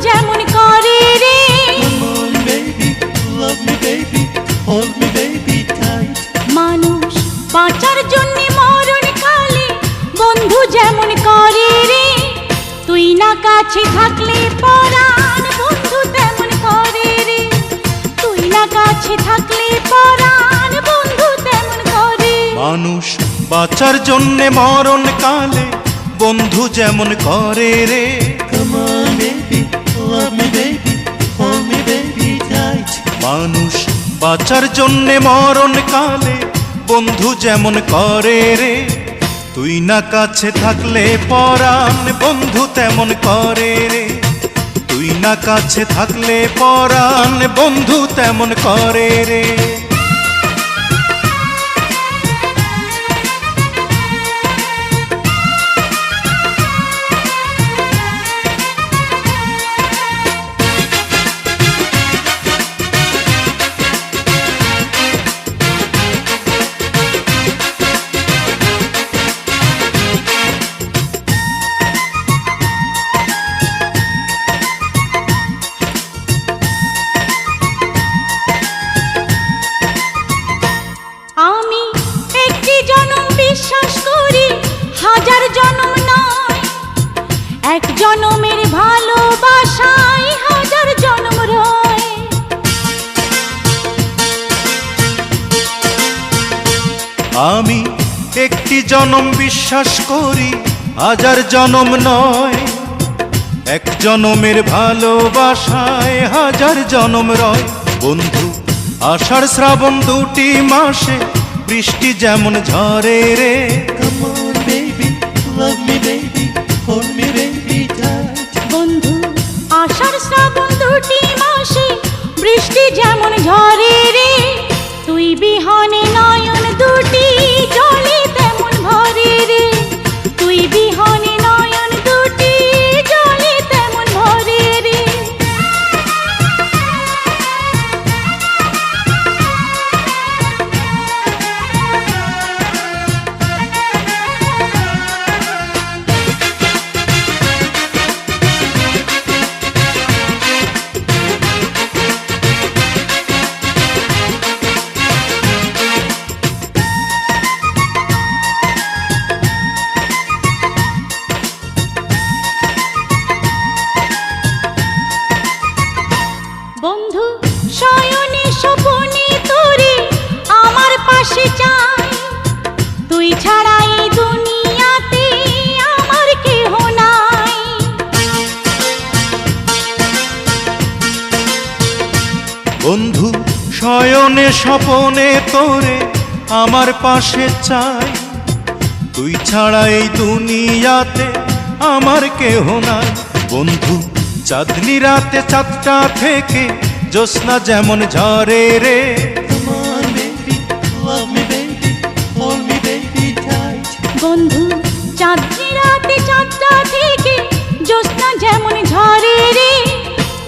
যেমন করে রে। Come on baby, love me baby, hold me baby tight. মানুষ বাঁচার জন্য মরণ কালে বন্ধু যেমন করে রে। তুই না কাছে থাকলে পরাণ বন্ধু তেমন করে রে। তুই না কাছে থাকলে পরাণ বন্ধু তেমন করে। মানুষ বাঁচার জন্যে মরণ কালে বন্ধু যেমন করে রে। Come on baby, love me baby, hold me baby tight. মানুষ বাঁচার জন্যে মরণ কালে বন্ধু যেমন করে রে। তুই না কাছে থাকলে পরাণ বন্ধু তেমন করে রে। তুই না কাছে থাকলে পরাণ বন্ধু তেমন করে রে। আমি একটি জনম বিশ্বাস করি, হাজার জনম নয়। এক জনমের ভালোবাসায় হাজার জনম রয়। আমি একটি জনম বিশ্বাস করি, হাজার জনম নয়। এক জনমের ভালোবাসায় হাজার জনম রয়। বন্ধু আষাঢ় শ্রাবণ দুটি মাসে বৃষ্টি যেমন ঝরে রে। Come on baby, love me baby, hold me baby tight. বন্ধু আষাঢ় শ্রাবণ দুটি মাসে বৃষ্টি যেমন ঝরে রে। তুই বিহনে নয়ন দুটি জলে তেমন ভরে রে। তুই বিহনে নয়ন দুটি জলে তেমন ভরে রে। বন্ধু শয়নে স্বপনে তোরে আমার পাশে চাই। তুই ছাড়া এই দুনিয়াতে আমার কেহ নাই। বন্ধু শয়নে স্বপনে তোরে আমার পাশে চাই। তুই ছাড়া এই দুনিয়াতে আমার কেহ নাই। বন্ধু চাঁদনি রাতে চাঁদটা থেকে জ্যোৎস্না যেমন ঝরে রে। Come on baby, love me baby, hold me baby tight. বন্ধু চাঁদনি রাতে চাঁদটা থেকে জ্যোৎস্না যেমন ঝরে রে।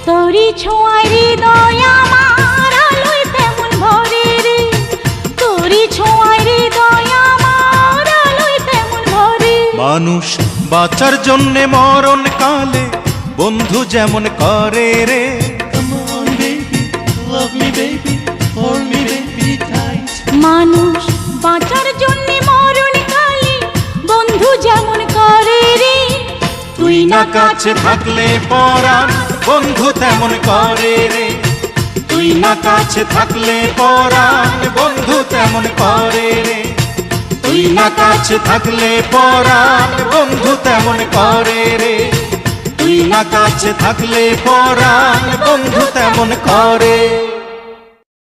তোরি ছোঁয়ায় হৃদয় আমার আলোয় তেমন ভরে রে। তোরি ছোঁয়ায় হৃদয় আমার আলোয় তেমন ভরে। মানুষ বাঁচার জন্যে মরণ কালে বন্ধু যেমন করে রে। Come on baby, love me baby, hold me baby tight. মানুষ বাঁচার জন্য মরণ কালে বন্ধু যেমন করে রে। তুই না কাছে থাকলে পরাণ বন্ধু তেমন করে রে। তুই না কাছে থাকলে পরাণ বন্ধু তেমন করে রে। তুই না কাছে থাকলে পরাণ বন্ধু তেমন করে রে। তুই না কাছে থাকলে পরাণ বন্ধু তেমন করে।